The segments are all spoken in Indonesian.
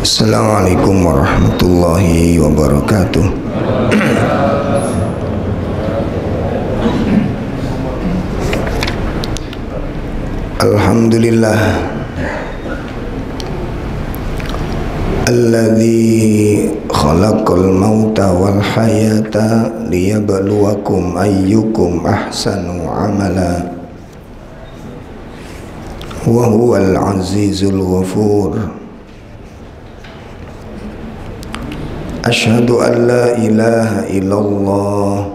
Assalamualaikum warahmatullahi wabarakatuh. Alhamdulillah alladzi khalaqal mauta wal hayata liyabluwakum ayyukum ahsanu amala wa huwal azizul ghafur. Asyhadu an la ilaha illallah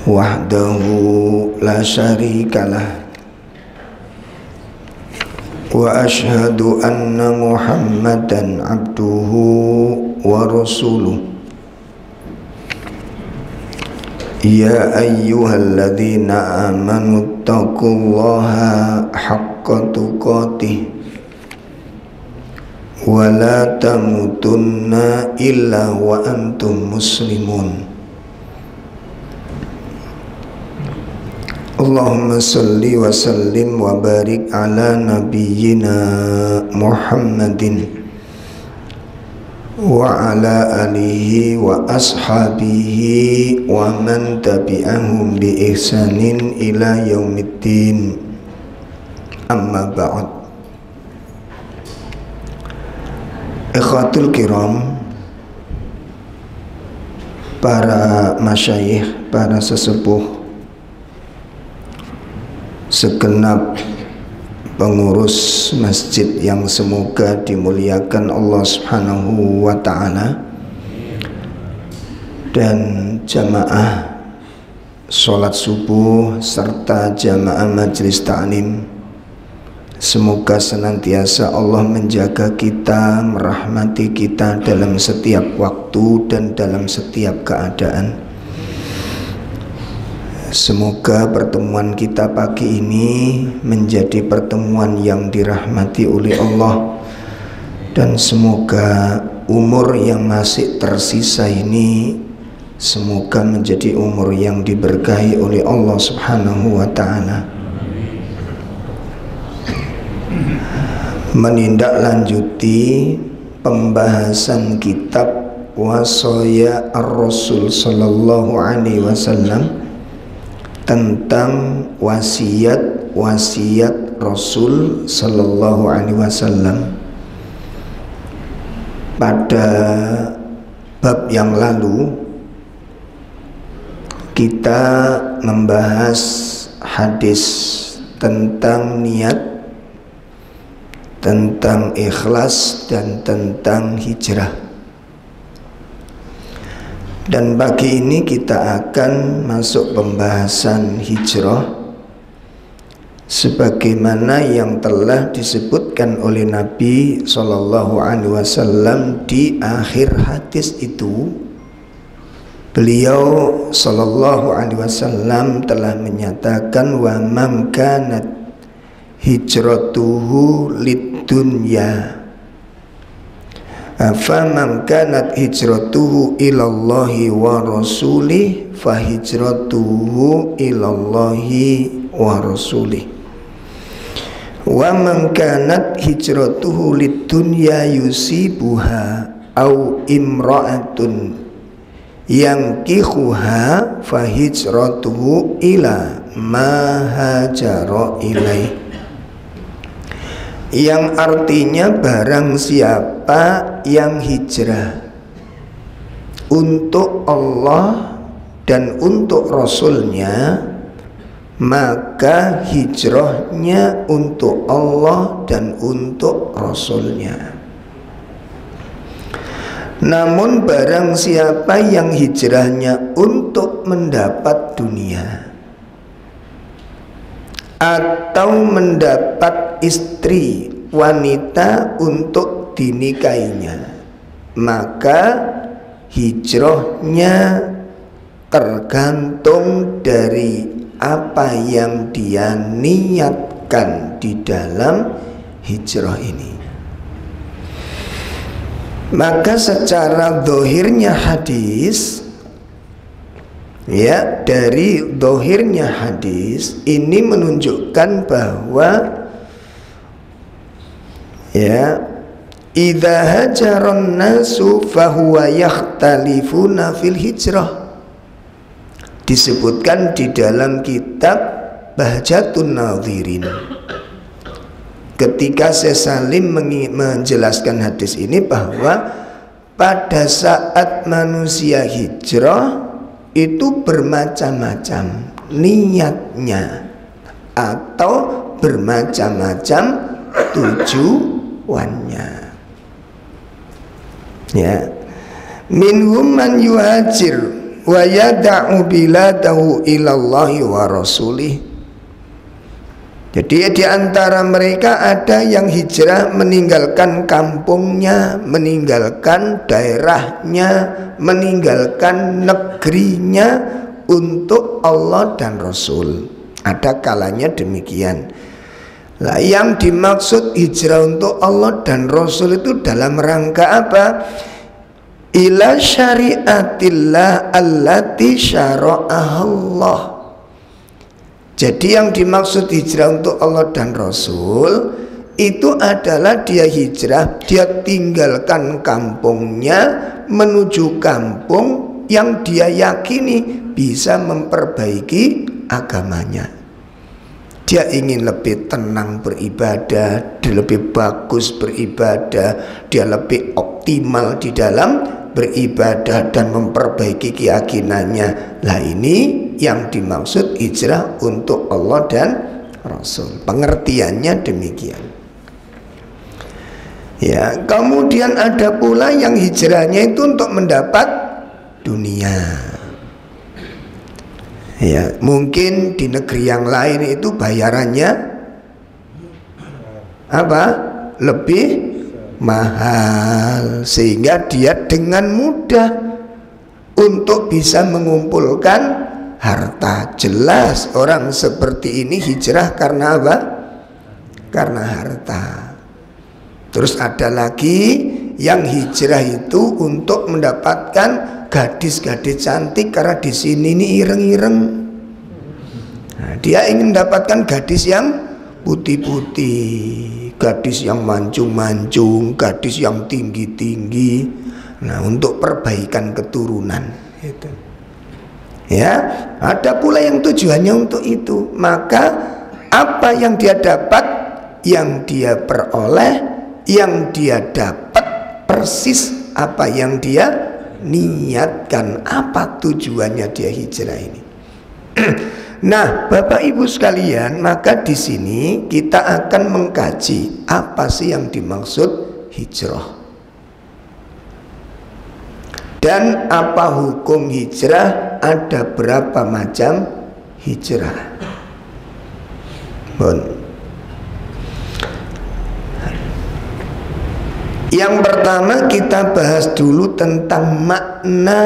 wahdahu la syarikalah wa asyhadu anna Muhammadan abduhu wa rasuluh. Ya ayyuhalladzina amanu taqullaha haqqa tuqatih wa la tamutunna illa wa antum muslimun. Allahumma salli wa sallim wa barik ala nabiyyina Muhammadin wa ala alihi wa ashabihi wa man tabi'ahum bi ihsanin ila yaumiddin. Amma ba'd. Ikhwatul kiram, para masyayikh, para sesepuh, segenap pengurus masjid yang semoga dimuliakan Allah Subhanahu wa ta'ala, dan jamaah sholat subuh serta jamaah majelis ta'lim, semoga senantiasa Allah menjaga kita, merahmati kita dalam setiap waktu dan dalam setiap keadaan. Semoga pertemuan kita pagi ini menjadi pertemuan yang dirahmati oleh Allah, dan semoga umur yang masih tersisa ini semoga menjadi umur yang diberkahi oleh Allah Subhanahu wa ta'ala. Menindaklanjuti pembahasan kitab Wasaya Ar-Rasul Sallallahu Alaihi Wasallam tentang wasiat Rasul Sallallahu Alaihi Wasallam. Pada bab yang lalu kita membahas hadis tentang niat, tentang ikhlas, dan tentang hijrah. Dan pagi ini kita akan masuk pembahasan hijrah sebagaimana yang telah disebutkan oleh Nabi Sallallahu Alaihi Wasallam di akhir hadis itu. Beliau Sallallahu Alaihi Wasallam telah menyatakan, wa man kanat hijratuhu lidunya faman kanat hijratuhu ilallahi wa rasulih fahijratuhu ilallahi wa rasulih wa man kanat hijratuhu lidunya yusibuha au imra'atun yankihuha fahijratuhu ila ma hajara ilaih, yang artinya barang siapa yang hijrah untuk Allah dan untuk Rasulnya, maka hijrahnya untuk Allah dan untuk Rasulnya. Namun barang siapa yang hijrahnya untuk mendapat dunia atau mendapat istri wanita untuk dinikahinya, maka hijrahnya tergantung dari apa yang dia niatkan di dalam hijrah ini. Maka secara zahirnya hadis, ya, dari zahirnya hadis ini menunjukkan bahwa ya idza hajaron nasu fahuwa yakhtalifuna fil hijrah. Disebutkan di dalam kitab Bahjatun Nadhirin. Ketika Syekh Salim menjelaskan hadis ini bahwa pada saat manusia hijrah itu bermacam-macam niatnya atau bermacam-macam tujuannya. Ya, minhum man yuhajir wa yada'u biladahu ilallahi wa rasulih. Jadi di antara mereka ada yang hijrah meninggalkan kampungnya, meninggalkan daerahnya, meninggalkan negerinya untuk Allah dan Rasul. Ada kalanya demikian. Lah yang dimaksud hijrah untuk Allah dan Rasul itu dalam rangka apa? Ila syariatillah allati syara'ahallah. Jadi yang dimaksud hijrah untuk Allah dan Rasul itu adalah dia hijrah, dia tinggalkan kampungnya menuju kampung yang dia yakini bisa memperbaiki agamanya. Dia ingin lebih tenang beribadah, dia lebih bagus beribadah, dia lebih optimal di dalam beribadah dan memperbaiki keyakinannya. Lah ini yang dimaksud hijrah untuk Allah dan Rasul. Pengertiannya demikian. Ya, kemudian ada pula yang hijrahnya itu untuk mendapat dunia. Ya, mungkin di negeri yang lain itu bayarannya apa? Lebih mahal, sehingga dia dengan mudah untuk bisa mengumpulkan harta. Jelas orang seperti ini hijrah karena apa? Karena harta. Terus ada lagi yang hijrah itu untuk mendapatkan gadis-gadis cantik, karena di sini ini ireng-ireng. Nah, dia ingin mendapatkan gadis yang putih-putih, gadis yang mancung-mancung, gadis yang tinggi-tinggi. Nah, untuk perbaikan keturunan itu. Ya, ada pula yang tujuannya untuk itu. Maka apa yang dia dapat, yang dia peroleh, yang dia dapat persis apa yang dia niatkan, apa tujuannya dia hijrah ini. Nah, Bapak Ibu sekalian, maka di sini kita akan mengkaji apa sih yang dimaksud hijrah dan apa hukum hijrah, ada berapa macam hijrah. Yang pertama kita bahas dulu tentang makna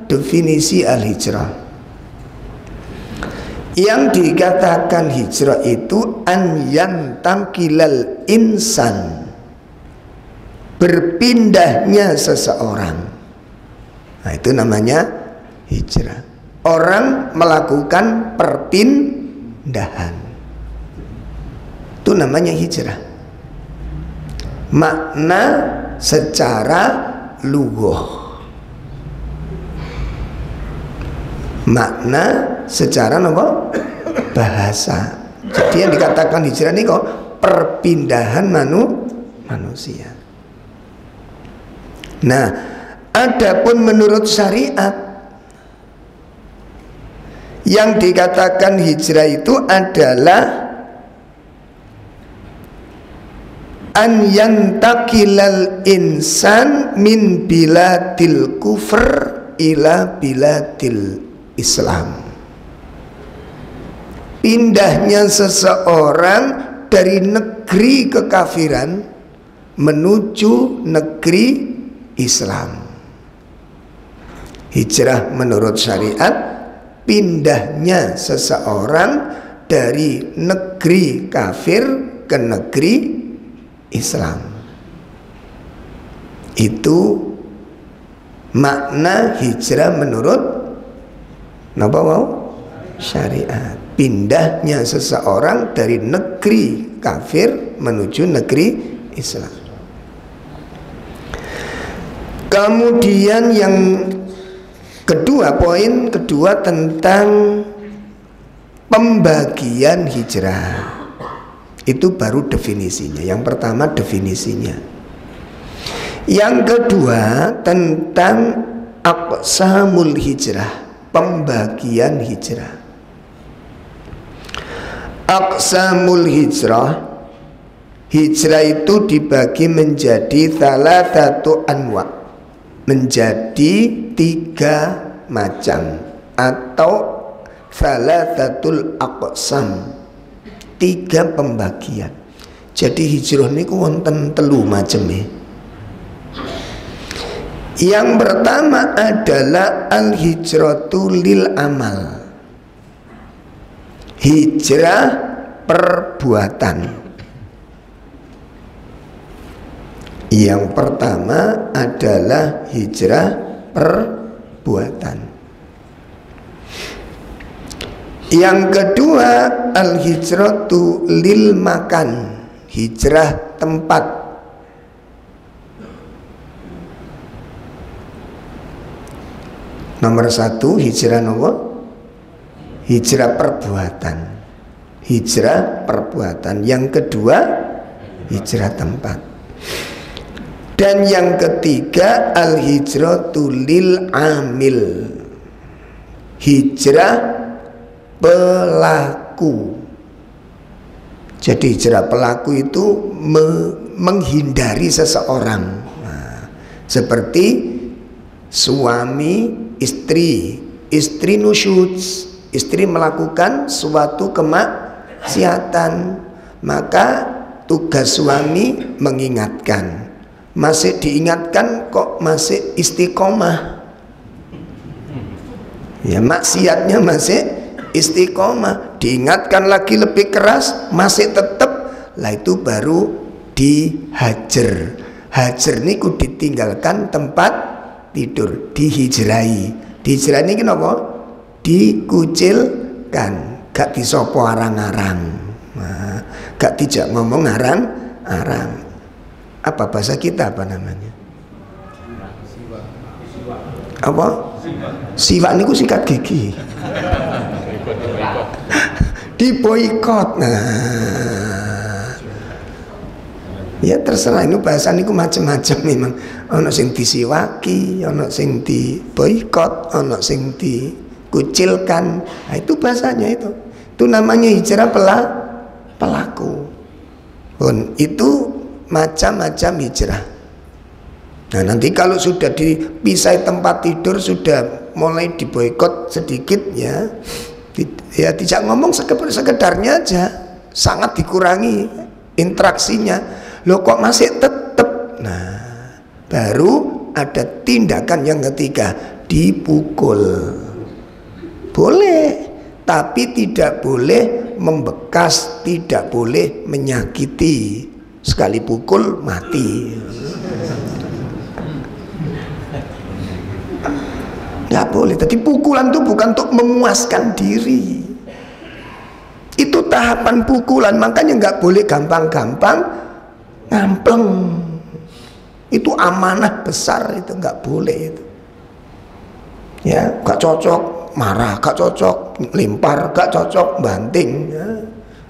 definisi al-hijrah. Yang dikatakan hijrah itu an yantakilal insan, berpindahnya seseorang. Nah, itu namanya hijrah. Orang melakukan perpindahan, itu namanya hijrah. Makna secara lughah, makna secara apa? Bahasa. Jadi yang dikatakan hijrah ini kok perpindahan manusia. Nah, adapun menurut syariat yang dikatakan hijrah itu adalah an yantakilal insan min biladil kufr ila biladil Islam. Pindahnya seseorang dari negeri kekafiran menuju negeri Islam. Hijrah menurut syariat, pindahnya seseorang dari negeri kafir ke negeri Islam. Itu makna hijrah menurut syariat. Pindahnya seseorang dari negeri kafir menuju negeri Islam. Kemudian yang kedua, poin kedua tentang pembagian hijrah. Itu baru definisinya. Yang pertama definisinya. Yang kedua tentang aqsamul hijrah, pembagian hijrah. Aqsamul hijrah, hijrah itu dibagi menjadi thalathatu anwa, menjadi 3 macam, atau thalathatul aqsam, 3 pembagian. Jadi hijrah niku wonten 3 macam. Yang pertama adalah al-hijratu lil amal, hijrah perbuatan. Yang pertama adalah hijrah perbuatan. Yang kedua al-hijratu lil makan, hijrah tempat. Nomor 1 hijrah nomor hijrah perbuatan, hijrah perbuatan. Yang kedua hijrah tempat. Dan yang ketiga al-hijratu lil amil, hijrah pelaku. Jadi hijrah pelaku itu menghindari seseorang. Nah, seperti suami istri, istri nusyuz, istri melakukan suatu kemaksiatan, maka tugas suami mengingatkan. Masih diingatkan kok masih istiqomah, ya maksiatnya masih istiqomah, diingatkan lagi lebih keras masih tetap, lah itu baru dihajar. Hajar niku ditinggalkan tempat tidur, dihijrai. Dihijrai ini kenapa? Dikucilkan, gak disopo arang-arang, nah, gak dijak ngomong arang-arang. Apa bahasa kita apa namanya? Apa? Siwak niku sikat gigi. Diboikot. Nah, ya terserah, ini bahasa niku macam-macam memang. Ono sing disiwaki, ono sing diboikot, ono sing dikucilkan. Nah, itu bahasanya itu. Itu namanya hijrah pelaku. Itu macam-macam hijrah. Nah, nanti kalau sudah dipisah tempat tidur, sudah mulai diboikot sedikit, ya tidak ngomong sekedarnya aja, sangat dikurangi interaksinya. Loh kok masih tetap? Nah, baru ada tindakan yang ketiga, dipukul. Boleh, tapi tidak boleh membekas, tidak boleh menyakiti. Sekali pukul mati. Nggak boleh. Tapi pukulan itu bukan untuk memuaskan diri. Itu tahapan pukulan, makanya nggak boleh gampang-gampang ngampleng. Itu amanah besar, itu nggak boleh itu. Ya, gak cocok marah, gak cocok lempar, gak cocok banting. Ya.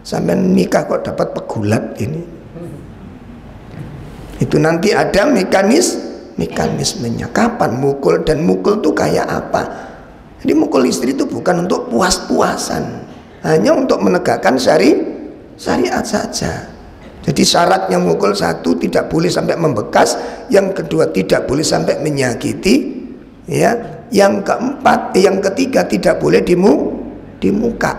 Sampai nikah kok dapat pegulat ini. Itu nanti ada mekanismenya. Kapan mukul, dan mukul tuh kayak apa? Jadi mukul istri itu bukan untuk puas-puasan, hanya untuk menegakkan syariat saja. Jadi syaratnya mukul 1 tidak boleh sampai membekas, yang kedua tidak boleh sampai menyakiti, ya. Yang keempat, yang ketiga tidak boleh di muka,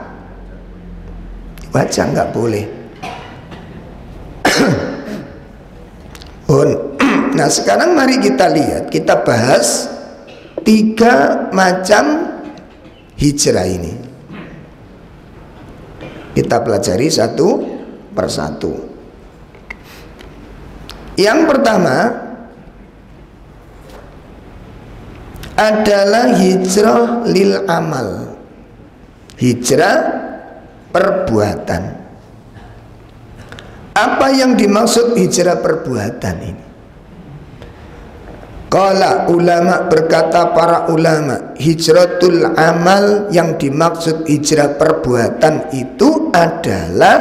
wajah nggak boleh. Nah sekarang mari kita lihat, kita bahas 3 macam hijrah ini. Kita pelajari satu persatu. Yang pertama adalah hijrah lil amal, hijrah perbuatan. Apa yang dimaksud hijrah perbuatan ini? Qala, ulama berkata, para ulama, hijratul amal, yang dimaksud hijrah perbuatan itu adalah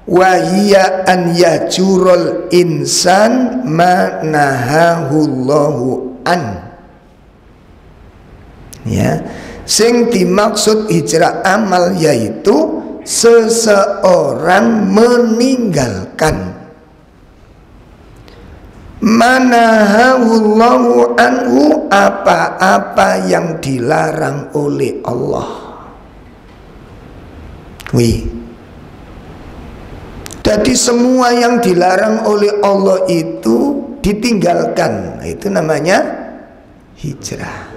wahiya an yajurul insan ma nahahullahu an. Ya, sing dimaksud hijrah amal yaitu seseorang meninggalkan manahahullahu anhu, apa-apa yang dilarang oleh Allah. Jadi semua yang dilarang oleh Allah itu ditinggalkan. Itu namanya hijrah.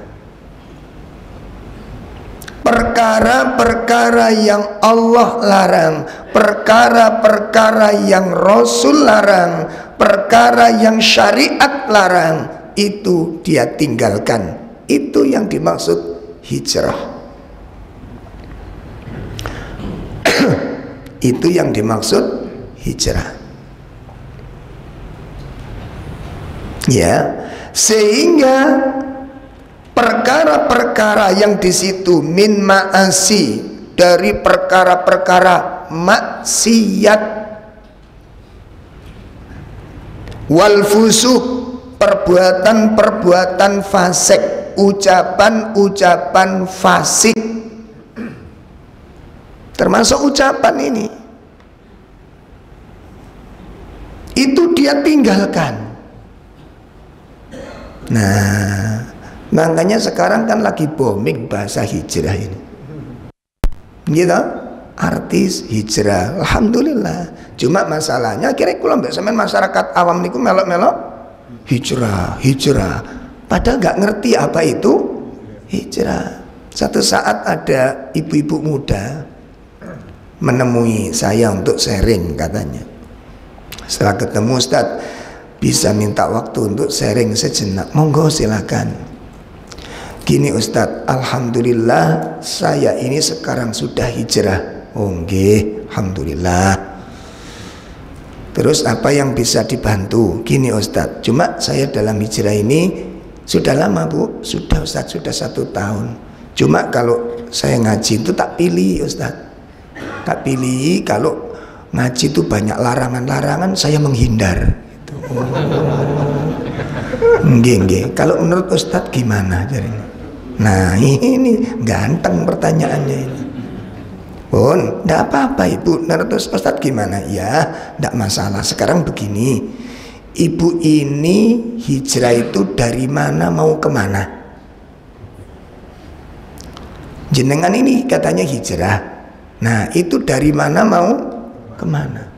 Perkara-perkara yang Allah larang, perkara-perkara yang Rasul larang, perkara yang syariat larang, itu dia tinggalkan. Itu yang dimaksud hijrah. Itu yang dimaksud hijrah. Ya, sehingga perkara-perkara yang di situ min ma'asi, dari perkara-perkara maksiat, wal fusuq, perbuatan-perbuatan fasik, ucapan-ucapan fasik, termasuk ucapan ini, itu dia tinggalkan. Nah, makanya sekarang kan lagi booming bahasa hijrah ini, gitu, artis hijrah, alhamdulillah. Cuma masalahnya kira kula mbek sampean masyarakat awam niku melok-melok hijrah, hijrah, padahal nggak ngerti apa itu hijrah. Satu saat ada ibu-ibu muda menemui saya untuk sharing, katanya, setelah ketemu, Ustadz, bisa minta waktu untuk sharing sejenak? Monggo silakan. Gini Ustadz, alhamdulillah saya ini sekarang sudah hijrah. Oh nggih, alhamdulillah. Terus apa yang bisa dibantu? Gini Ustadz, cuma saya dalam hijrah ini sudah lama Bu, sudah Ustadz, sudah 1 tahun. Cuma kalau saya ngaji itu tak pilih Ustadz, tak pilih. Kalau ngaji itu banyak larangan-larangan, saya menghindar. Nggih. Kalau menurut Ustadz gimana jadinya? Nah ini ganteng pertanyaannya ini. Pun, enggak apa-apa Ibu, menurut Ustadz gimana? Ya, enggak masalah. Sekarang begini, Ibu ini hijrah itu dari mana mau kemana? Jenengan ini katanya hijrah. Nah itu dari mana mau kemana?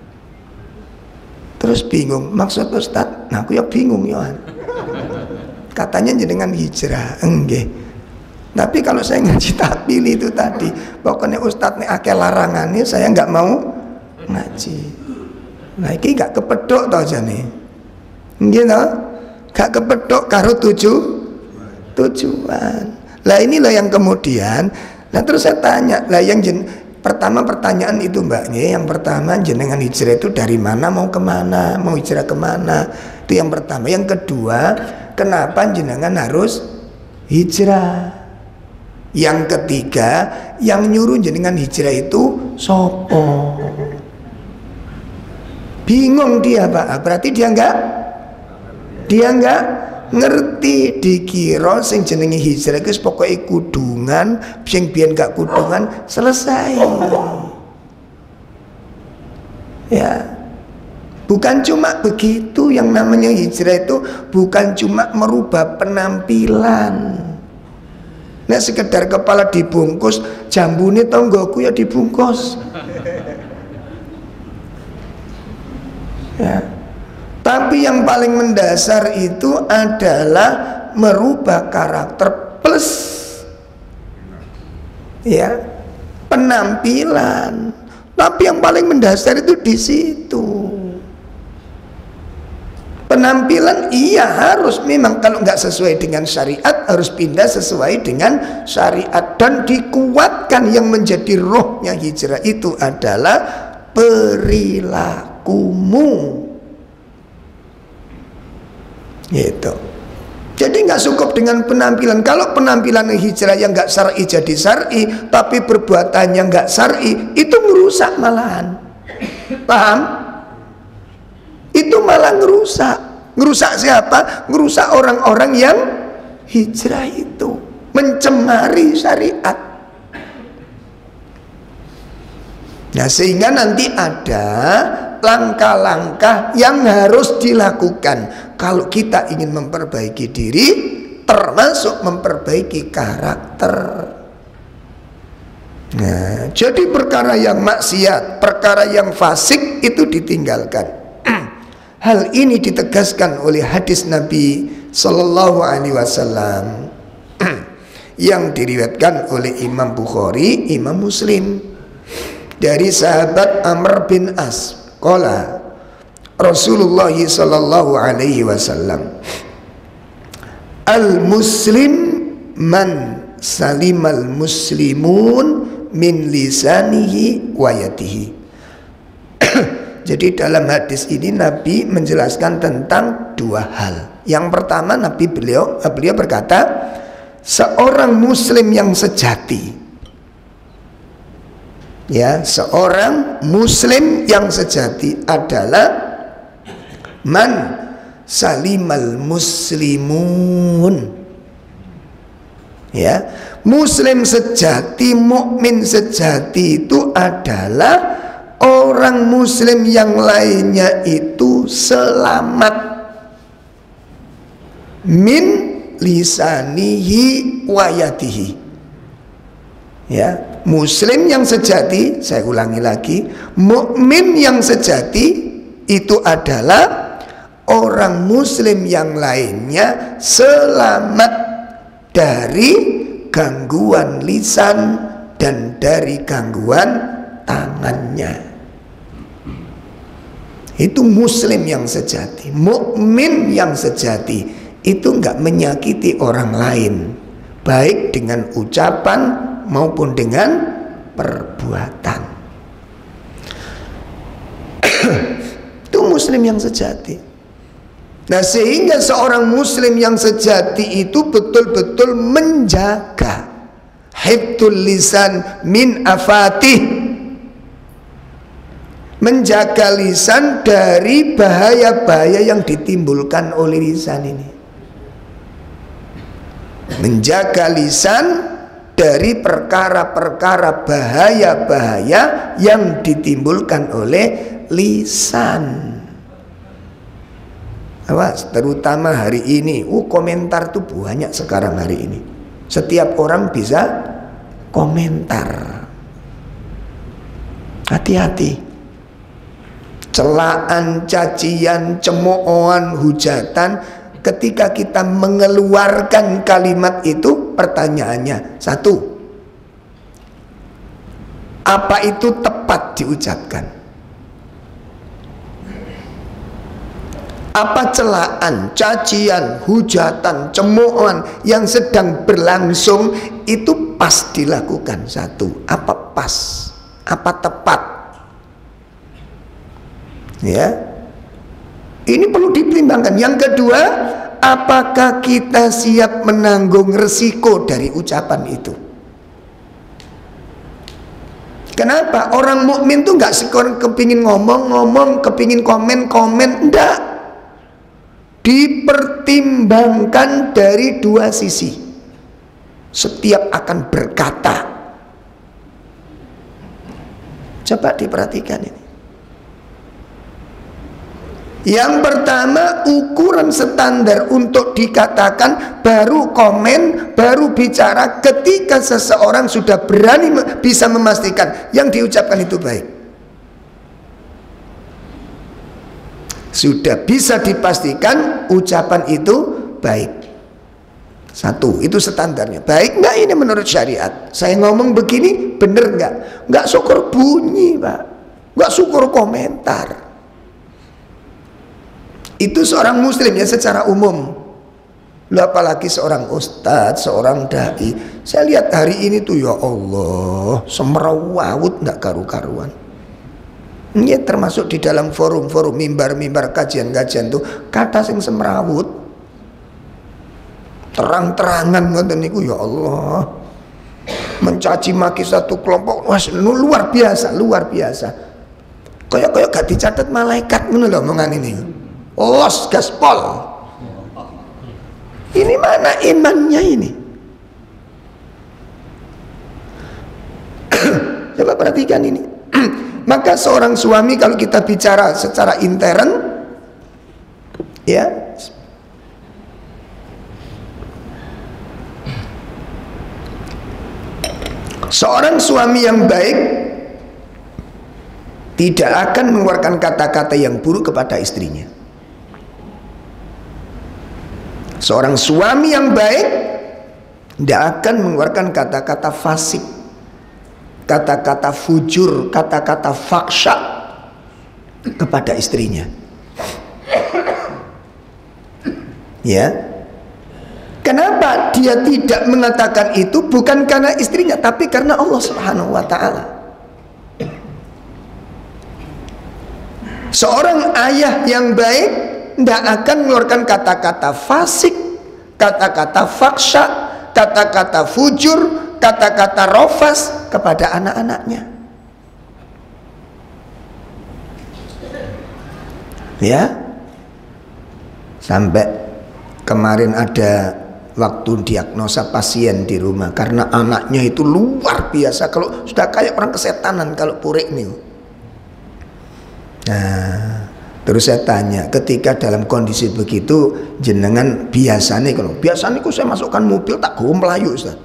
Terus bingung, maksud Ustadz? Nah aku ya bingung ya. Katanya jenengan hijrah, enggak. Tapi kalau saya ngaji tak pilih itu tadi, pokoknya Ustadz nih akeh larangannya, saya nggak mau ngaji. Nah ini nggak kepedok tau jane, gitu, nggak kepedok karo tujuan. Lah ini loh yang kemudian, nah terus saya tanya, lah yang pertama pertanyaan itu mbaknya, yang pertama jenengan hijrah itu dari mana mau kemana, mau hijrah kemana, itu yang pertama. Yang kedua, kenapa jenengan harus hijrah? Yang ketiga, yang nyuruh jenengan hijrah itu sopo? Bingung dia Pak, berarti dia nggak ngerti. Dikira sing jenenge hijrah itu pokoknya kudungan, sing biyen gak kudungan selesai. Ya, bukan cuma begitu. Yang namanya hijrah itu bukan cuma merubah penampilan. Nah sekedar kepala dibungkus, jambune tonggoku ya dibungkus. Ya. Tapi yang paling mendasar itu adalah merubah karakter plus, ya, penampilan. Tapi yang paling mendasar itu di situ. Penampilan iya harus, memang kalau nggak sesuai dengan syariat harus pindah sesuai dengan syariat. Dan dikuatkan, yang menjadi rohnya hijrah itu adalah perilakumu, gitu. nggak cukup dengan penampilan. Kalau penampilan hijrah yang nggak syar'i jadi syar'i, tapi perbuatannya nggak syar'i, itu merusak malahan. Paham? Itu malah ngerusak. Ngerusak siapa? Ngerusak orang-orang yang hijrah itu, mencemari syariat. Nah, sehingga nanti ada langkah-langkah yang harus dilakukan kalau kita ingin memperbaiki diri, termasuk memperbaiki karakter. Nah, jadi perkara yang maksiat, perkara yang fasik itu ditinggalkan. Hal ini ditegaskan oleh hadis Nabi Sallallahu Alaihi Wasallam yang diriwayatkan oleh Imam Bukhari, Imam Muslim, dari sahabat Amr bin As. Qala Rasulullah Sallallahu Alaihi Wasallam, al-muslim man salimal muslimun min lisanihi wa yadihi. Jadi dalam hadis ini Nabi menjelaskan tentang dua hal. Yang pertama, beliau berkata, seorang muslim yang sejati, ya, seorang muslim yang sejati adalah man salimal muslimun. Ya, muslim sejati, mukmin sejati itu adalah orang muslim yang lainnya itu selamat min lisanihi wa yadihi. Ya, muslim yang sejati, saya ulangi lagi, mukmin yang sejati itu adalah orang muslim yang lainnya selamat dari gangguan lisan dan dari gangguan tangannya. Itu muslim yang sejati. Mukmin yang sejati itu enggak menyakiti orang lain, baik dengan ucapan maupun dengan perbuatan. Itu muslim yang sejati. Nah, sehingga seorang muslim yang sejati itu betul-betul menjaga hifdzul lisan min afatih, menjaga lisan dari bahaya-bahaya yang ditimbulkan oleh lisan ini. Menjaga lisan dari perkara-perkara bahaya-bahaya yang ditimbulkan oleh lisan. Awas, terutama hari ini, komentar tuh banyak sekarang hari ini. Setiap orang bisa komentar. Hati-hati. Celaan, cacian, cemoohan, hujatan, ketika kita mengeluarkan kalimat itu, pertanyaannya satu, apa itu tepat diucapkan? Apa celaan, cacian, hujatan, cemoohan yang sedang berlangsung itu pas dilakukan? Satu, apa pas? Apa tepat? Ya, ini perlu dipertimbangkan. Yang kedua, apakah kita siap menanggung resiko dari ucapan itu? Kenapa? Orang mukmin tuh nggak sekarang kepingin ngomong, kepingin komen, enggak. Dipertimbangkan dari dua sisi. Setiap akan berkata. Coba diperhatikan ini. Yang pertama, ukuran standar untuk dikatakan baru komen, baru bicara ketika seseorang sudah berani bisa memastikan yang diucapkan itu baik. Sudah bisa dipastikan ucapan itu baik. Satu, itu standarnya. Baik nggak ini menurut syariat? Saya ngomong begini bener nggak? Nggak syukur bunyi, Pak. Nggak syukur komentar. Itu seorang muslim ya secara umum. Apalagi seorang ustadz, seorang dai. Saya lihat hari ini tuh ya Allah, semerawut nggak karu-karuan. Ini termasuk di dalam forum-forum mimbar-mimbar kajian-kajian tuh kata sing semrawut. terang-terangan ngoten niku ya Allah. Mencaci maki satu kelompok, wah luar biasa, luar biasa. Kayak gak dicatat malaikat ngono lho omongan ini. Los gaspol. Ini mana imannya ini? Coba perhatikan ini. Maka seorang suami kalau kita bicara secara intern, ya, seorang suami yang baik tidak akan mengeluarkan kata-kata yang buruk kepada istrinya. Seorang suami yang baik tidak akan mengeluarkan kata-kata fasik, kata-kata fujur, kata-kata faksha kepada istrinya. Ya. Kenapa dia tidak mengatakan itu? Bukan karena istrinya, tapi karena Allah Subhanahu wa ta'ala. Seorang ayah yang baik tidak akan mengeluarkan kata-kata fasik, kata-kata faksha, kata-kata fujur, kata-kata rofas kepada anak-anaknya. Ya, sampai kemarin ada waktu diagnosa pasien di rumah karena anaknya itu luar biasa, kalau sudah kayak orang kesetanan kalau purik nih. Nah, terus saya tanya, ketika dalam kondisi begitu jenengan biasanya, kalau biasanya saya masukkan mobil tak go melayu Ustaz,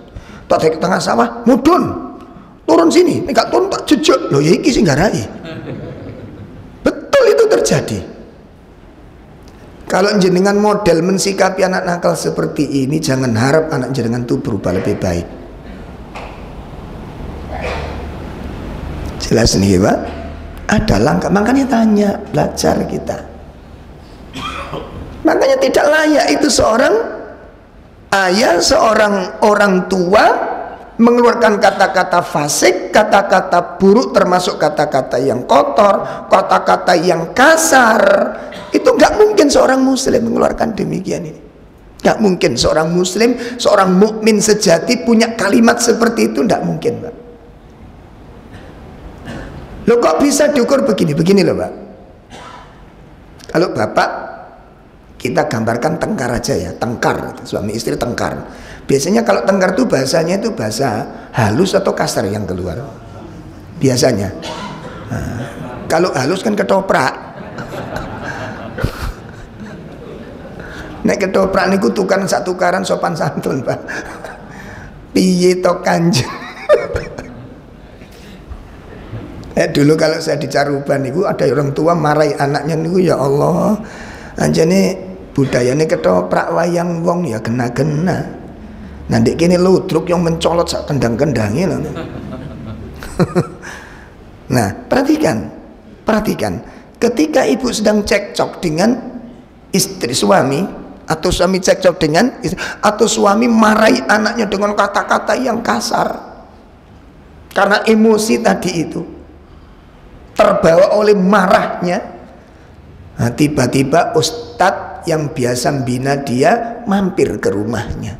tak di tengah sawah mudun turun sini, enggak turun tak jejak loh, ya iki sing garai. Betul itu terjadi. Kalau jenengan model mensikapi anak nakal seperti ini, jangan harap anak jenengan itu berubah lebih baik. Jelas nih Pak? Ada langkah, makanya tanya, belajar kita. Makanya tidak layak itu seorang ayah, seorang orang tua mengeluarkan kata-kata fasik, kata-kata buruk, termasuk kata-kata yang kotor, kata-kata yang kasar. Itu nggak mungkin seorang muslim mengeluarkan demikian ini. Nggak mungkin seorang muslim, seorang mukmin sejati punya kalimat seperti itu, nggak mungkin Pak. Loh kok bisa diukur begini? Begini loh Pak. Kalau bapak, kita gambarkan tengkar aja ya, tengkar, suami istri tengkar. Biasanya kalau tengkar itu bahasanya itu bahasa halus atau kasar yang keluar? Biasanya. Nah, kalau halus kan ketoprak. Nek ketoprak niku tukaran sak tukaran sopan santun Pak. Piye to Kanjeng? Dulu kalau saya di Caruban niku ada orang tua marahi anaknya niku, ya Allah, anjane budayane ketoprak wayang wong ya kena-kena. Nanti kini ludruk yang mencolot sak kendang-kendangnya loh. Nah, perhatikan. Ketika ibu sedang cekcok dengan istri suami, atau suami cekcok dengan istri, atau suami marahi anaknya dengan kata-kata yang kasar karena emosi tadi itu, terbawa oleh marahnya, nah, tiba-tiba ustadz yang biasa bina dia mampir ke rumahnya,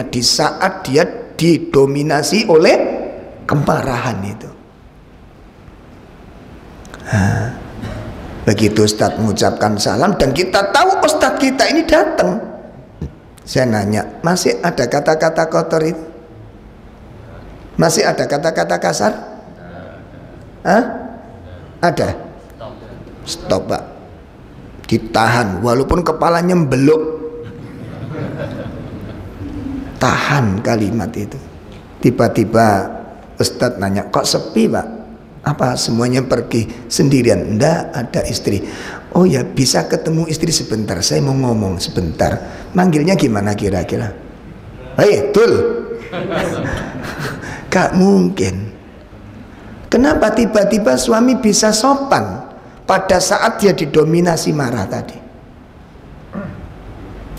di saat dia didominasi oleh kemarahan itu. Nah, begitu ustadz mengucapkan salam dan kita tahu ustadz kita ini datang, saya nanya, masih ada kata-kata kotor itu? Masih ada kata-kata kasar? Hah? Ada? Stop Pak, ditahan walaupun kepalanya membeluk, tahan kalimat itu. Tiba-tiba ustadz nanya, kok sepi Pak? Apa semuanya pergi sendirian? Enggak, ada istri. Oh ya, bisa ketemu istri sebentar, saya mau ngomong sebentar. Manggilnya gimana kira-kira? Hei Tul. Gak mungkin. Kenapa tiba-tiba suami bisa sopan pada saat dia didominasi marah tadi?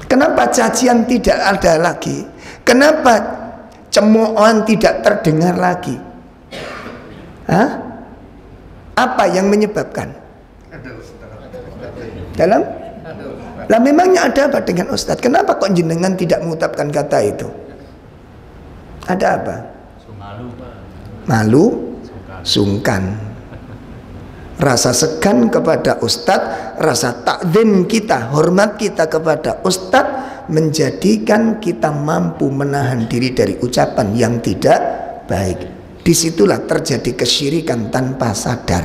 Kenapa cacian tidak ada lagi? Kenapa cemoohan tidak terdengar lagi? Hah? Apa yang menyebabkan? Dalam? Lah memangnya ada apa dengan Ustadz? Kenapa kok jenengan tidak mengucapkan kata itu? Ada apa? Malu, sungkan. Rasa segan kepada Ustadz, rasa takzim kita, hormat kita kepada Ustadz menjadikan kita mampu menahan diri dari ucapan yang tidak baik. Disitulah terjadi kesyirikan tanpa sadar.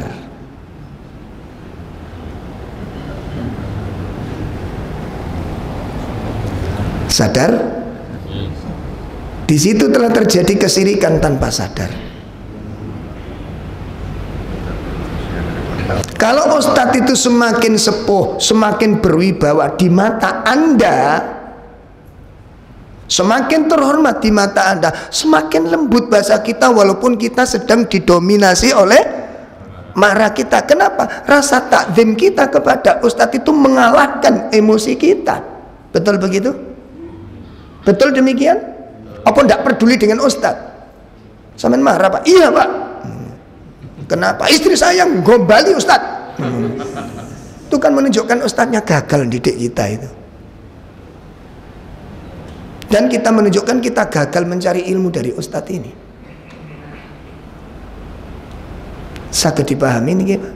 Sadar? Di situ telah terjadi kesyirikan tanpa sadar. Kalau ustadz itu semakin sepuh, semakin berwibawa di mata Anda, semakin terhormat di mata Anda, semakin lembut bahasa kita walaupun kita sedang didominasi oleh marah kita. Kenapa? Rasa takzim kita kepada ustadz itu mengalahkan emosi kita. Betul begitu? Betul demikian? Apa tidak peduli dengan ustadz? Sampean marah pak? Iya pak. Kenapa? Istri saya gombali ustadz. Itu kan menunjukkan ustadznya gagal didik kita itu. Dan kita menunjukkan kita gagal mencari ilmu dari ustadz ini. Saged dipahami ini Pak?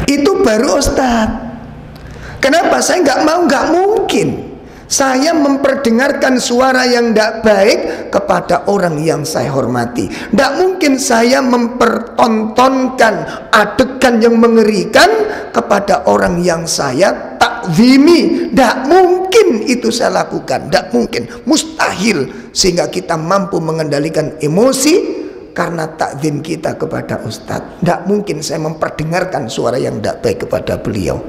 Itu baru ustadz. Kenapa? Saya nggak mungkin saya memperdengarkan suara yang tidak baik kepada orang yang saya hormati. Tidak mungkin saya mempertontonkan adegan yang mengerikan kepada orang yang saya takzimi. Tidak mungkin itu saya lakukan. Tidak mungkin, mustahil. Sehingga kita mampu mengendalikan emosi karena takzim kita kepada ustadz. Tidak mungkin saya memperdengarkan suara yang tidak baik kepada beliau.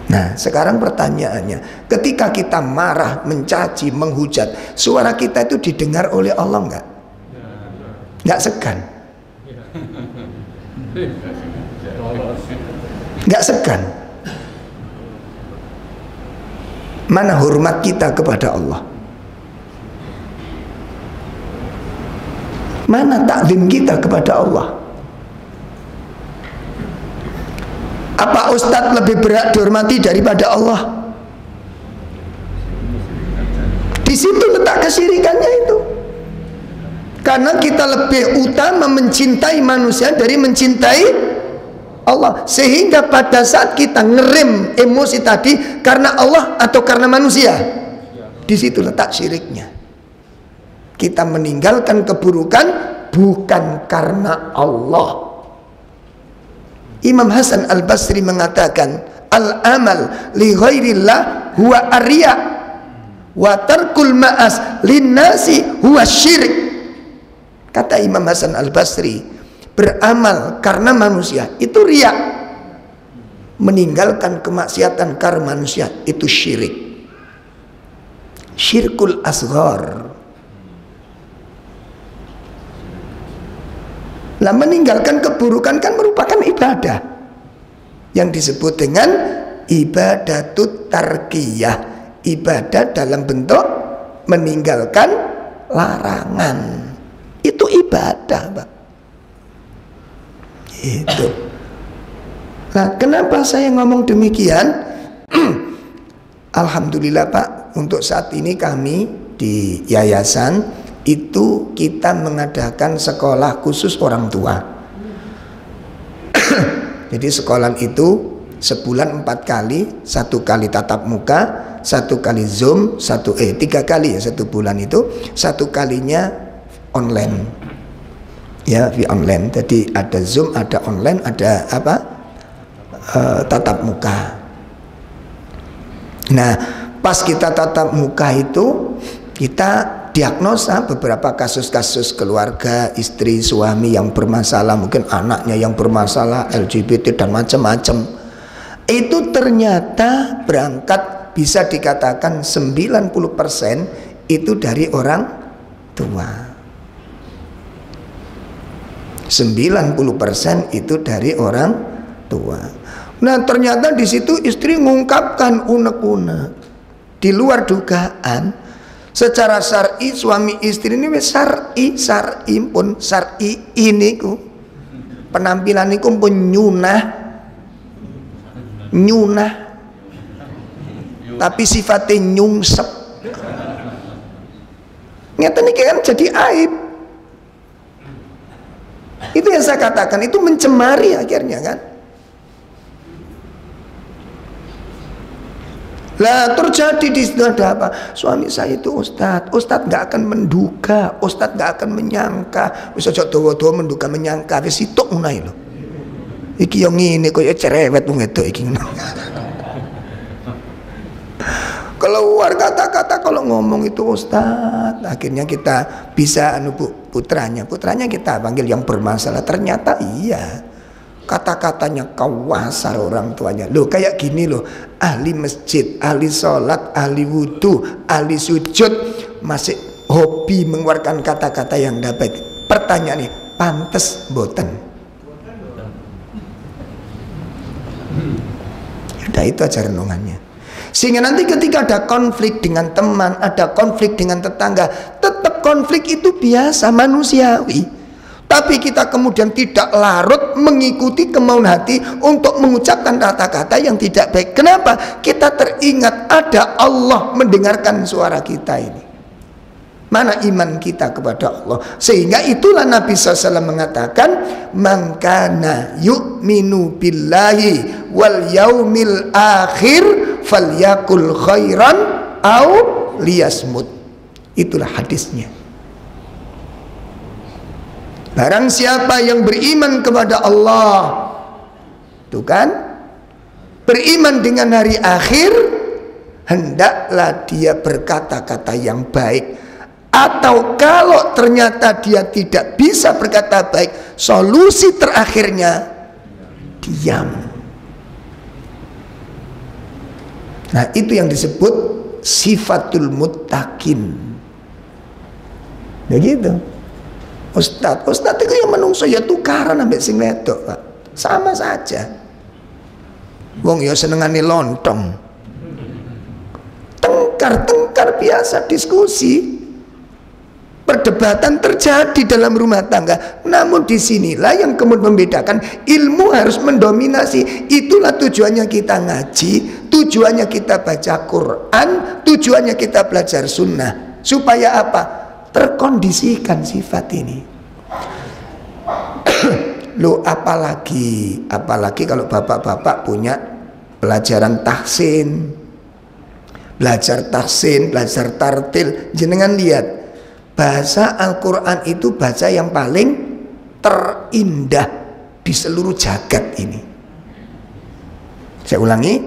Nah sekarang pertanyaannya, ketika kita marah, mencaci, menghujat, suara kita itu didengar oleh Allah enggak? Enggak segan? Enggak segan? Mana hormat kita kepada Allah? Mana takzim kita kepada Allah? Apa ustadz lebih berat dihormati daripada Allah? Di situ letak kesyirikannya itu. Karena kita lebih utama mencintai manusia dari mencintai Allah. Sehingga pada saat kita ngerem emosi tadi karena Allah atau karena manusia, di situ letak syiriknya. Kita meninggalkan keburukan bukan karena Allah. Imam Hasan Al-Basri mengatakan, al-amal li ghairillah huwa arya wa tarkul ma'as linnasi huwa syirik. Kata Imam Hasan Al-Basri, beramal karena manusia itu riya, meninggalkan kemaksiatan karena manusia itu syirik. Syirkul asghar. Nah, meninggalkan keburukan kan merupakan ibadah yang disebut dengan ibadatut tarkiyah, ibadah dalam bentuk meninggalkan larangan. Itu ibadah Pak. Itu. Nah kenapa saya ngomong demikian? Alhamdulillah Pak, untuk saat ini kami di yayasan itu kita mengadakan sekolah khusus orang tua. Jadi sekolah itu sebulan 4 kali, 1 kali tatap muka, 1 kali zoom, 3 kali ya 1 bulan itu, 1 kalinya online. Ya, via online. Jadi ada zoom, ada online, ada apa? Tatap muka. Nah, pas kita tatap muka itu kita diagnosa beberapa kasus-kasus keluarga, istri, suami yang bermasalah, mungkin anaknya yang bermasalah, LGBT dan macam-macam. Itu ternyata berangkat bisa dikatakan 90% itu dari orang tua. 90% itu dari orang tua. Nah ternyata di situ istri mengungkapkan unek-unek di luar dugaan. Secara syar'i suami istri ini syar'i pun syar'i ini ku penampilan niku pun nyunah tapi sifatnya nyungsep. Ngeten iki kan jadi aib. Itu yang saya katakan, itu mencemari akhirnya kan. Lah terjadi di situ ada apa? Suami saya itu ustadz nggak akan menduga, ustadz nggak akan menyangka. Wis aja dawa-dawa menduga menyangka, wis sitok ngono lho. Iki yang ngene koyo cerewet wong wedok iki. Keluar kata-kata kalau ngomong itu ustadz, akhirnya kita bisa putranya kita panggil yang bermasalah, ternyata iya kata-katanya kawasar orang tuanya. Loh kayak gini loh, ahli masjid, ahli sholat, ahli wudhu, ahli sujud masih hobi mengeluarkan kata-kata yang dapat. Pertanyaannya, pantes boten? Udah itu aja renungannya. Sehingga nanti ketika ada konflik dengan teman, ada konflik dengan tetangga, tetap konflik itu biasa, manusiawi. Tapi kita kemudian tidak larut mengikuti kemauan hati untuk mengucapkan kata-kata yang tidak baik. Kenapa? Kita teringat ada Allah mendengarkan suara kita ini. Mana iman kita kepada Allah? Sehingga itulah Nabi SAW mengatakan, man kana yu'minu billahi wal yaumil akhir falyakul khairan au liyasmut. Itulah hadisnya. Barang siapa yang beriman kepada Allah, itu kan, beriman dengan hari akhir, hendaklah dia berkata-kata yang baik. Atau kalau ternyata dia tidak bisa berkata baik, solusi terakhirnya diam. Nah itu yang disebut sifatul muttaqin. Begitu. Ustadz itu yang menungso ya tukaran ambek sing wedok, Pak. Sama saja. Wong ya senengane lontong. Tengkar biasa diskusi. Perdebatan terjadi dalam rumah tangga. Namun disinilah yang kemudian membedakan, ilmu harus mendominasi. Itulah tujuannya kita ngaji, tujuannya kita baca Quran, tujuannya kita belajar sunnah. Supaya apa? Terkondisikan sifat ini. Loh apalagi kalau bapak-bapak punya pelajaran tahsin, belajar tartil, jenengan lihat. Bahasa Al-Quran itu bahasa yang paling terindah di seluruh jagat ini. Saya ulangi,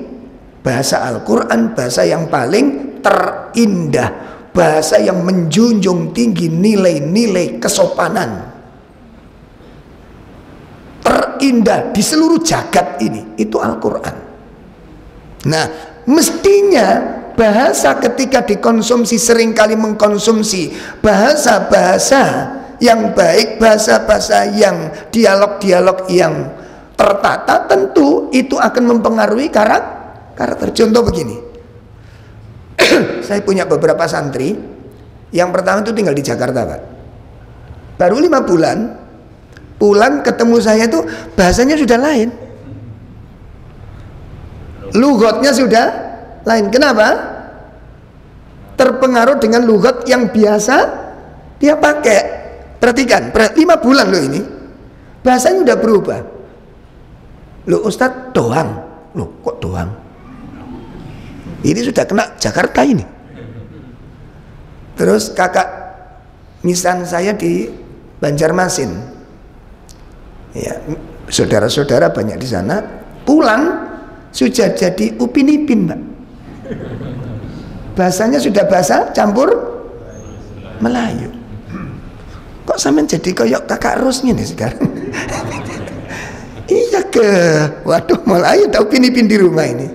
bahasa Al-Quran bahasa yang paling terindah, bahasa yang menjunjung tinggi nilai-nilai kesopanan. Terindah di seluruh jagat ini, itu Al-Quran. Nah, mestinya bahasa ketika dikonsumsi seringkali mengkonsumsi bahasa-bahasa yang baik, bahasa-bahasa yang dialog-dialog yang tertata, tentu itu akan mempengaruhi karakter. Contoh begini, saya punya beberapa santri. Yang pertama itu tinggal di Jakarta, Pak. Baru 5 bulan pulang ketemu saya itu bahasanya sudah lain, lughatnya sudah lain. Kenapa? Terpengaruh dengan lughat yang biasa dia pakai. Perhatikan, 5 bulan loh ini, bahasanya udah berubah. Loh Ustadz doang, loh kok doang? Ini sudah kena Jakarta ini. Terus kakak misan saya di Banjarmasin, ya saudara-saudara banyak di sana, pulang sudah jadi Upin Ipin, Pak. Bahasanya sudah bahasa campur Melayu. Kok sampean jadi koyok kakak Rusnya nih sekarang? Iya ke, waduh malah ada Upin Ipin di rumah ini.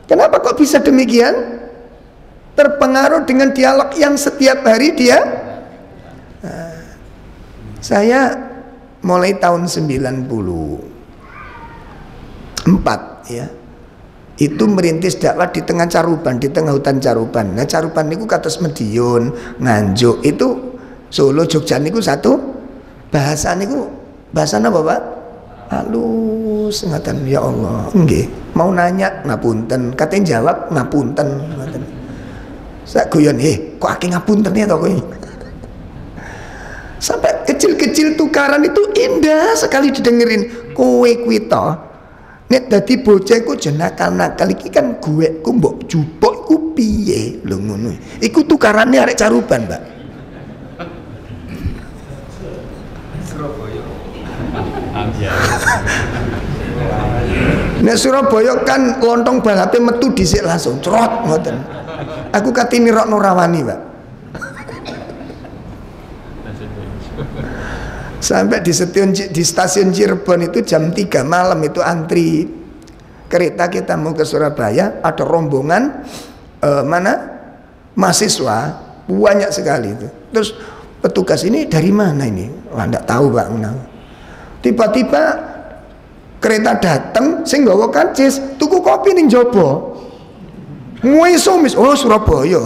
Kenapa kok bisa demikian? Terpengaruh dengan dialog yang setiap hari dia. Nah, saya mulai tahun 94 ya, itu merintis dakwah di tengah Caruban, di tengah hutan Caruban. Nah Caruban niku kados Medion, Nganjuk, itu Solo, Jogja niku satu bahasa niku, bahasa apa Pak? Halus ngaten, ya Allah, nggih. Mau nanya ngapunten, katanya jawab ngapunten ngaten. Sak guyon, kok akeh ngapuntene to kowe. Sampai kecil-kecil tukaran itu indah sekali didengerin. Kowe kuwi to nek dadi bocah iku nakal-nakal iki kan gue ku mbok jupuk iku piye lho ngono. Iku tukarane arek caruban, Mbak. Nek Surabaya kan lontong balape metu dhisik langsung crot ngoten. Aku kate nirokno rawani, Pak. Sampai di stasiun Cirebon itu jam 3 malam itu antri kereta kita mau ke Surabaya, ada rombongan mahasiswa banyak sekali itu. Terus petugas ini dari mana ini? Wah, enggak tahu, Pak. Tiba-tiba kereta datang, sing nggawa karcis, tuku kopi ning jaba. Muisomis, oh Surabaya,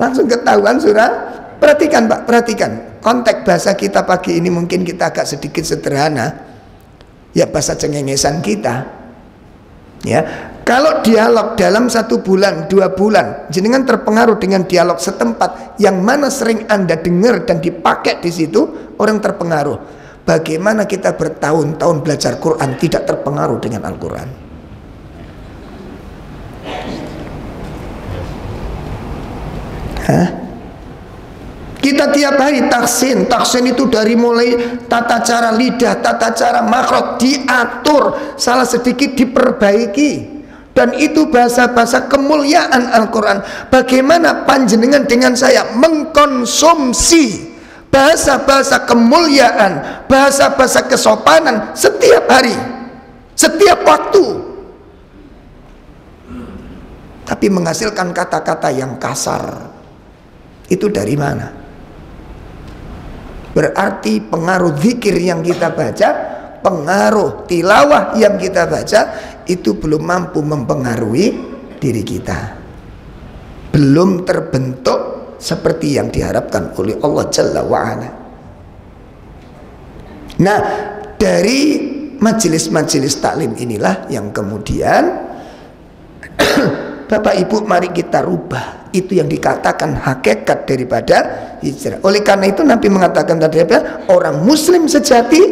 langsung ketahuan Perhatikan, Pak, perhatikan. Konteks bahasa kita pagi ini mungkin kita agak sedikit sederhana. Ya bahasa cengengesan kita. Ya, kalau dialog dalam 1 bulan, 2 bulan, jenengan terpengaruh dengan dialog setempat yang mana sering Anda dengar dan dipakai di situ, orang terpengaruh. Bagaimana kita bertahun-tahun belajar Quran tidak terpengaruh dengan Al-Quran? Hah? Kita tiap hari taksin itu dari mulai tata cara lidah, tata cara makhraj diatur, salah sedikit diperbaiki, dan itu bahasa-bahasa kemuliaan Al-Quran. Bagaimana panjenengan dengan saya mengkonsumsi bahasa-bahasa kemuliaan, bahasa-bahasa kesopanan setiap hari, setiap waktu, tapi menghasilkan kata-kata yang kasar, itu dari mana? Berarti pengaruh zikir yang kita baca, pengaruh tilawah yang kita baca, itu belum mampu mempengaruhi diri kita, belum terbentuk seperti yang diharapkan oleh Allah Jalla wa'ala. Nah, dari majelis-majelis taklim inilah yang kemudian Bapak Ibu, mari kita rubah itu yang dikatakan hakikat daripada hijrah. Oleh karena itu Nabi mengatakan tadi apa? Orang muslim sejati,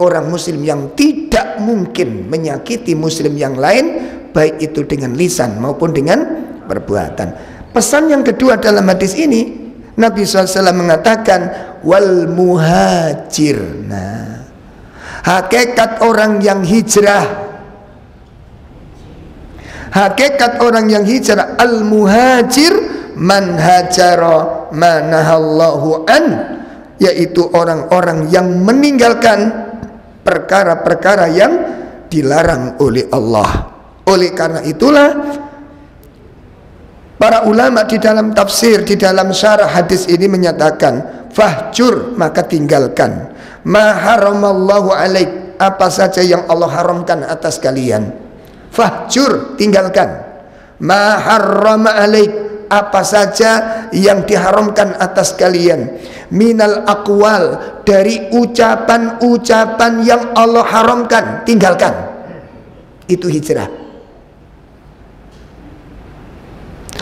orang muslim yang tidak mungkin menyakiti muslim yang lain, baik itu dengan lisan maupun dengan perbuatan. Pesan yang kedua dalam hadis ini, Nabi SAW mengatakan wal muhajir. Nah, hakikat orang yang hijrah, hakikat orang yang hijrah, al-muhajir man hajara manahallahu an, yaitu orang-orang yang meninggalkan perkara-perkara yang dilarang oleh Allah. Oleh karena itulah para ulama di dalam tafsir, di dalam syarah hadis ini menyatakan fahjur, maka tinggalkan, ma haramallahu alaik, apa saja yang Allah haramkan atas kalian. Fahjur, tinggalkan, ma harrama alaik, apa saja yang diharamkan atas kalian, minal aqwal, dari ucapan-ucapan yang Allah haramkan, tinggalkan. Itu hijrah.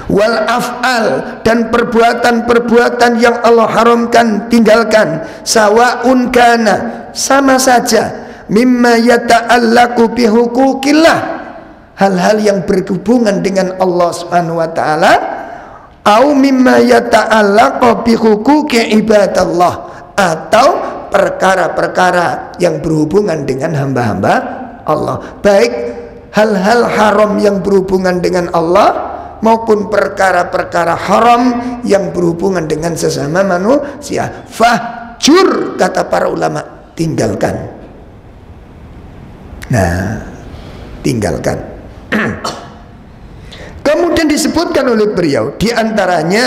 Wal af'al, dan perbuatan-perbuatan yang Allah haramkan, tinggalkan. Sawaun kana, sama saja, mimma yata'allaku bihuquqillah, hal-hal yang berhubungan dengan Allah Subhanahu wa taala, au mimma yata'allaqu bi huquqi ibadallah, atau perkara-perkara yang berhubungan dengan hamba-hamba Allah, baik hal-hal haram yang berhubungan dengan Allah maupun perkara-perkara haram yang berhubungan dengan sesama manusia. Fahjur, kata para ulama, tinggalkan. Nah, tinggalkan. Kemudian disebutkan oleh beliau diantaranya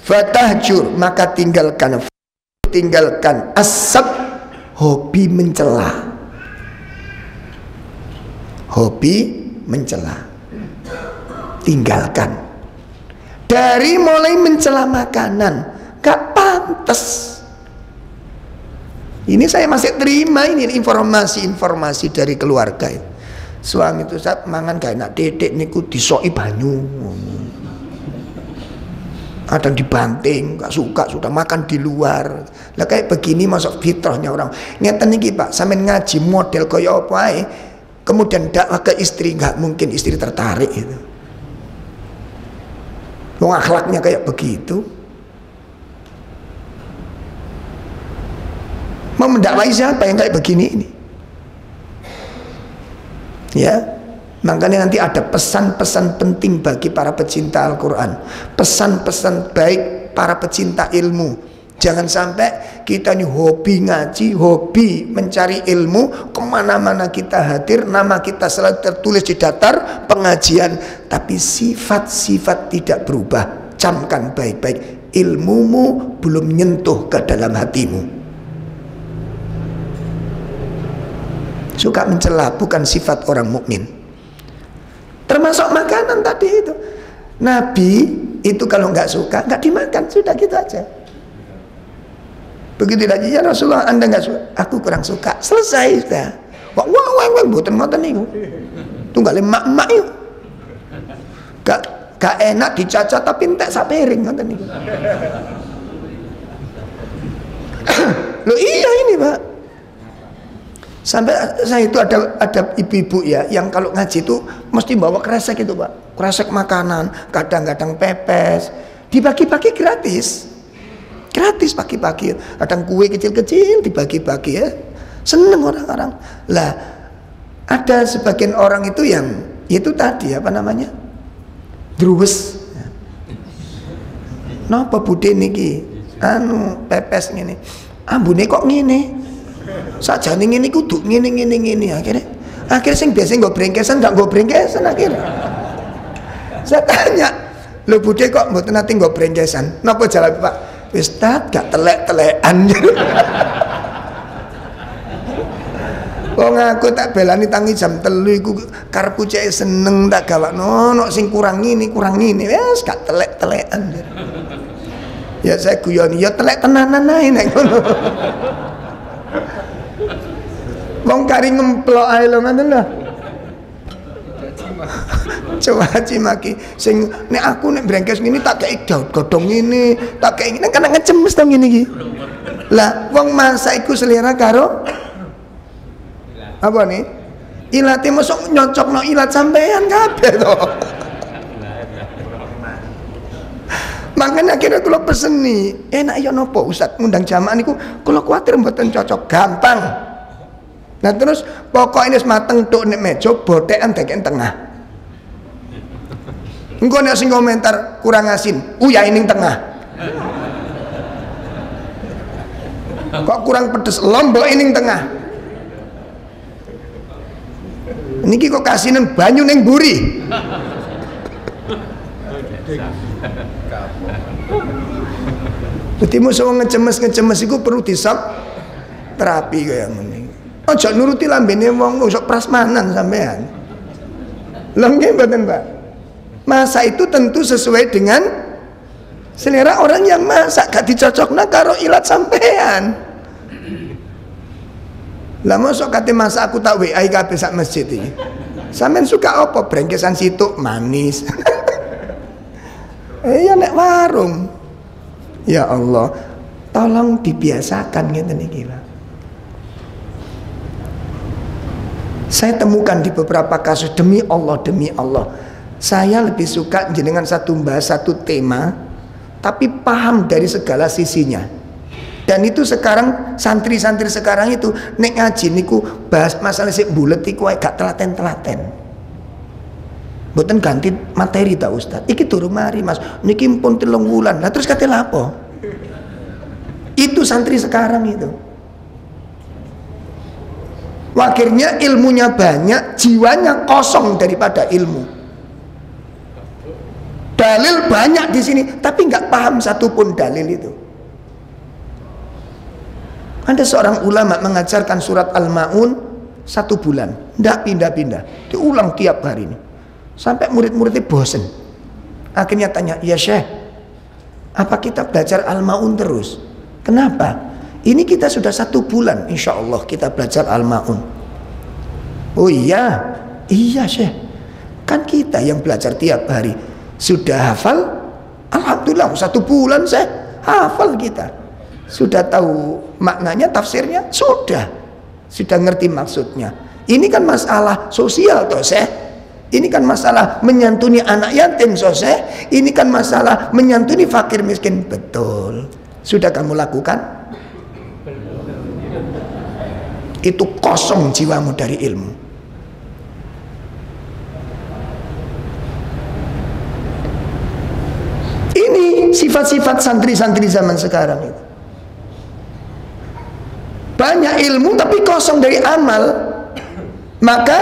fatahjur, maka tinggalkan asab, hobi mencela, tinggalkan. Dari mulai mencela makanan, gak pantas Ini saya masih terima ini informasi dari keluarga. Suami itu saat mangan gak enak dedek niku disoki banyu. Kadang dibanting, gak suka, sudah makan di luar. Lah kayak begini masuk fitrahnya orang. Ngeten niki Pak, sampean ngaji model kaya apa ae, kemudian dakwah ke istri, nggak mungkin istri tertarik itu. Wong akhlaknya kayak begitu. Mau mendakwai siapa yang kayak begini ini? Ya, makanya nanti ada pesan-pesan penting bagi para pecinta Al-Quran, pesan-pesan baik para pecinta ilmu. Jangan sampai kita ini hobi ngaji, hobi mencari ilmu, kemana-mana kita hadir, nama kita selalu tertulis di daftar pengajian, tapi sifat-sifat tidak berubah. Camkan baik-baik, ilmumu belum menyentuh ke dalam hatimu. Suka mencela bukan sifat orang mukmin. Termasuk makanan tadi itu. Nabi itu kalau nggak suka nggak dimakan, sudah gitu aja. Begitu lagi, ya Rasulullah Anda nggak suka, aku kurang suka, selesai sudah. Wah buatan ngoten niku. Tunggal emak-emak yuk. Gak enak dicacat tapi entek sak piring ngoten niku. Loh iya ini Pak. Sampai saya itu ada ibu-ibu ya yang kalau ngaji itu mesti bawa kresek itu Pak, kresek makanan, kadang-kadang pepes, dibagi-bagi gratis pagi-pagi, kadang kue kecil-kecil dibagi-bagi ya, seneng orang-orang. Lah ada sebagian orang itu yang itu tadi apa namanya, druwes, napa bude niki, pepes ngene, ambune kok ngene. Sajane ngene kudu ngene akhirnya sing biasa nggo brengkesan ndak nggo brengkesan akhirnya. Saya tanya, lho Bude kok mboten nate nggo brengkesan? Napa jawab Pak? Wis Ustaz gak telek-telekan. Wong aku tak belani tangi jam 3 iku karepku cek seneng tak gawakno ono sing kurang ngene wis gak telek-telekan. Ya saya guyon ya telek tenanan ae nek ngono. Wong kari ngemplok ae lho ngoten lho. Coba cimaki sing nek aku nek brengkes ngene tak kei daud godhong ngene, tak kei ngene kan ngecemes to ngene iki. Lah wong masak iku selera karo apa nih? Ilate mosok nyocokno ilat sampean kabeh to. Makanya akhirnya kula peseni, enak ya nopo Ustaz ngundang jamaah niku kula kuwatir mboten cocok, gampang. Nah terus pokoknya wis mateng tok nek meja bothekan deken tengah. Engko nek sing komentar kurang asin, uya ning tengah. Kok kurang pedes, lombok ning tengah. Niki kok kasinen banyu ning mburi. Jadi musuh ngecemes iku perlu disap terapi kaya ngene. Aja nuruti lambene wong sok prasmanan sampean. Lha nggih mboten, Pak? Masak itu tentu sesuai dengan selera orang yang masak, gak dicocokna karo ilat sampean. Lah mosok kate masak aku tak WA kabeh sak masjid iki. Sampean suka apa? Brengkesan situk manis. Ya nek warung. Ya Allah, tolong dibiasakan ngeten iki, Pak. Saya temukan di beberapa kasus, demi Allah, saya lebih suka jenengan bahas satu tema, tapi paham dari segala sisinya. Dan itu sekarang santri-santri sekarang itu nek ngaji niku bahas masalah sik bulet iku gak telaten-telaten. Mboten ganti materi ta Ustaz. Iki turu mari Mas, niki pun 3 wulan. Lah terus kate lapo? Itu santri sekarang itu. Akhirnya ilmunya banyak, jiwanya kosong daripada ilmu. Dalil banyak di sini, tapi nggak paham satupun dalil itu. Ada seorang ulama mengajarkan surat Al-Ma'un 1 bulan, nggak pindah-pindah, diulang tiap hari ini, sampai murid-muridnya bosen. Akhirnya tanya, ya Syekh, apa kita belajar Al-Ma'un terus? Kenapa? Ini kita sudah 1 bulan insya Allah kita belajar Al-Ma'un. Oh iya, iya Syekh, kan kita yang belajar tiap hari sudah hafal. Alhamdulillah 1 bulan Syekh hafal kita. Sudah tahu maknanya, tafsirnya, sudah ngerti maksudnya. Ini kan masalah sosial toh Syekh. Ini kan masalah menyantuni anak yatim toh Syekh. Ini kan masalah menyantuni fakir miskin. Betul. Sudah kamu lakukan? Itu kosong jiwamu dari ilmu. Ini sifat-sifat santri-santri zaman sekarang itu. Banyak ilmu tapi kosong dari amal. Maka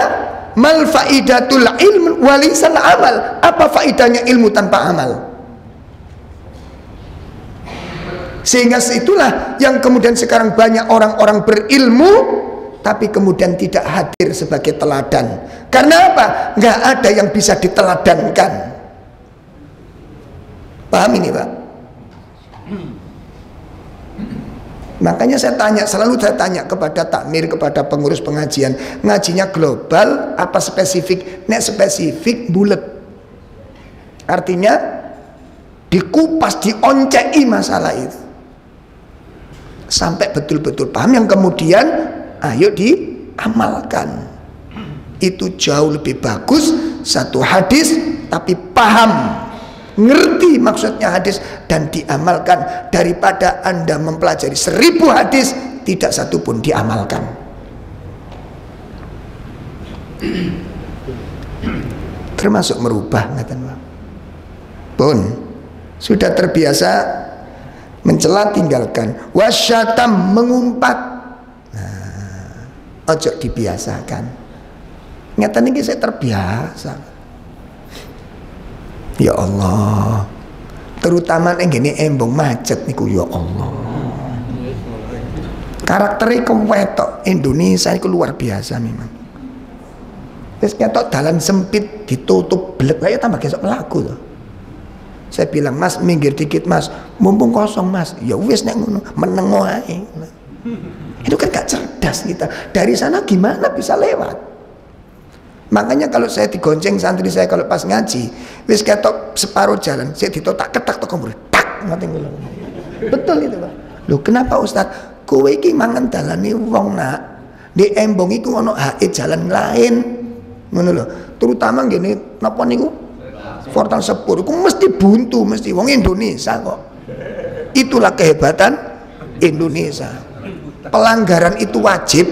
mal faidatul ilm walisal amal. Apa faidahnya ilmu tanpa amal? Sehingga itulah yang kemudian sekarang banyak orang-orang berilmu tapi kemudian tidak hadir sebagai teladan. Karena apa? Nggak ada yang bisa diteladankan. Paham ini Pak? Makanya selalu saya tanya kepada takmir, kepada pengurus pengajian, ngajinya global apa spesifik? Nek spesifik bulet. Artinya dikupas, dioncei masalah itu sampai betul-betul paham, yang kemudian ayo diamalkan. Itu jauh lebih bagus 1 hadis tapi paham, ngerti maksudnya hadis dan diamalkan, daripada Anda mempelajari 1000 hadis tidak 1 pun diamalkan. Termasuk merubah, pun sudah terbiasa mencela, tinggalkan. Wasyatam, mengumpat. Nah, ojo dibiasakan. Nyata ini saya terbiasa. Ya Allah, terutama yang gini embong macet niku, ya Allah. Karakternya kewetok Indonesia itu luar biasa memang. Terus ketok dalan sempit ditutup belek, ayo tambah gesok melaku loh. Saya bilang, Mas minggir dikit Mas, mumpung kosong Mas. Ya wis nek ngono, menengo ae. Itu kan gak cerdas kita. Dari sana gimana bisa lewat? Makanya kalau saya digonceng santri saya kalau pas ngaji, wis ketok separuh jalan, saya ditotak ketak tok kombur, tak ngoten lho. Betul itu, Pak. Loh, kenapa Ustaz? Kowe iki mangan dalane wong nak. Di embong iku ono hake jalan lain. Ngono lho. Terutama ngene napa niku? Portal sepur iku mesti buntu, mesti wong Indonesia kok. Itulah kehebatan Indonesia. Pelanggaran itu wajib.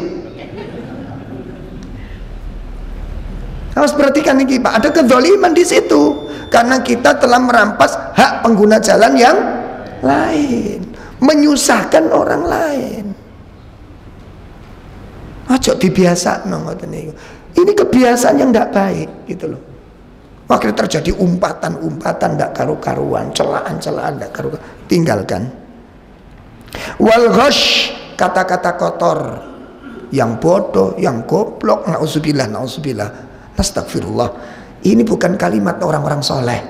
Harus perhatikan ini Pak, ada kezaliman di situ karena kita telah merampas hak pengguna jalan yang lain, menyusahkan orang lain. Ojo dibiasakno ngoten niku. Ini kebiasaan yang tidak baik gitu loh. Akhirnya terjadi umpatan-umpatan tidak karu-karuan, celaan-celaan tidak karu-karuan. Tinggalkan. Wal ghash, kata-kata kotor, yang bodoh, yang goblok, nauzubillah, nauzubillah. Astagfirullah. Ini bukan kalimat orang-orang soleh.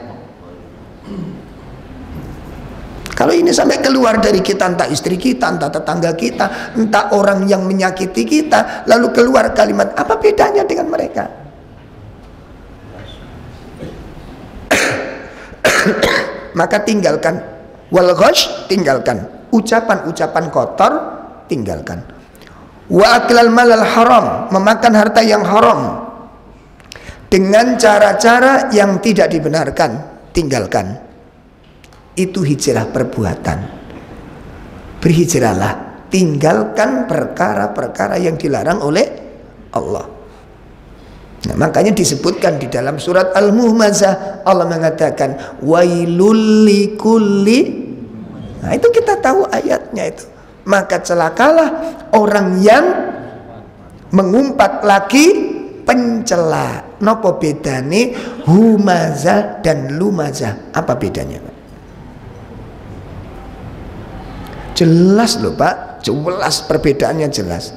Kalau ini sampai keluar dari kita, entah istri kita, entah tetangga kita, entah orang yang menyakiti kita, lalu keluar kalimat, apa bedanya dengan mereka? Maka tinggalkan. Wal ghash, tinggalkan. Ucapan-ucapan kotor, tinggalkan. Wa aklal malal haram, memakan harta yang haram dengan cara-cara yang tidak dibenarkan, tinggalkan. Itu hijrah perbuatan. Berhijrahlah, tinggalkan perkara-perkara yang dilarang oleh Allah. Nah, makanya disebutkan di dalam surat Al-Muhmazah, Allah mengatakan wailul likulli. Nah, itu kita tahu ayatnya itu. Maka celakalah orang yang mengumpat lagi pencela. Nopo bedane humazah dan lumazah? Apa bedanya, Pak? Jelas loh Pak, jelas perbedaannya jelas.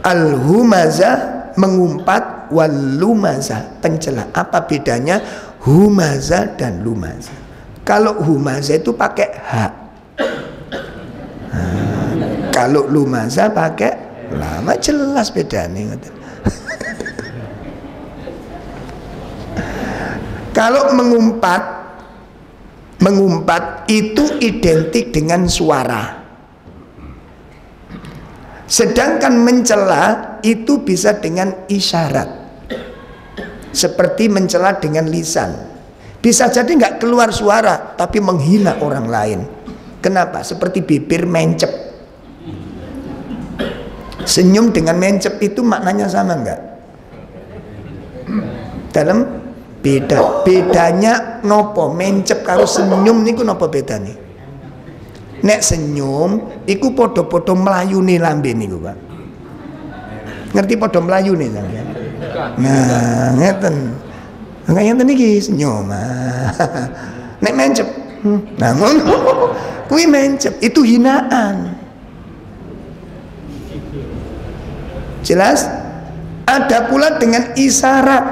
Al-humazah mengumpat, wal lumazah pencela. Apa bedanya humazah dan lumazah? Kalau humazah itu pakai hak. Kalau lumaza pakai lama, jelas bedanya. Kalau mengumpat itu identik dengan suara. Sedangkan mencela itu bisa dengan isyarat, seperti mencela dengan lisan. Bisa jadi nggak keluar suara, tapi menghina orang lain. Kenapa? Seperti bibir mencep. Senyum dengan mencep itu maknanya sama nggak? Dalam bedanya nopo mencep karo senyum niku nopo bedane? Nek senyum iku podo-podo melayune lambe niku, Pak. Ngerti podo melayune sampeyan? Nah, ngeten. Enggak ngeten iki senyum. Nek mencep. Nah, ngono. Kuwi mencep, itu hinaan. Jelas? Ada pula dengan isyarat.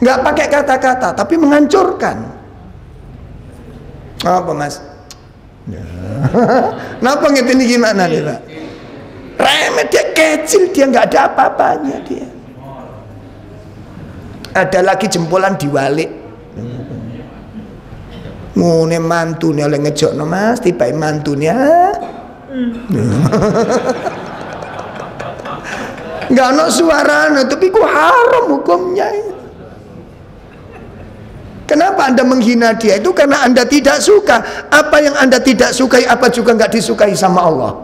Enggak pakai kata-kata tapi menghancurkan. Apa, Mas? Kenapa ngeten iki maknane, Pak? Remeh, dia kecil, dia nggak ada apa-apanya dia. Ada lagi jempolan diwalik. Ngene mantune oleh ngejokno, Mas, tibae mantune. Nggak ono suarane, tapi ku haram hukumnya. Kenapa Anda menghina dia? Itu karena Anda tidak suka. Apa yang Anda tidak sukai, apa juga nggak disukai sama Allah.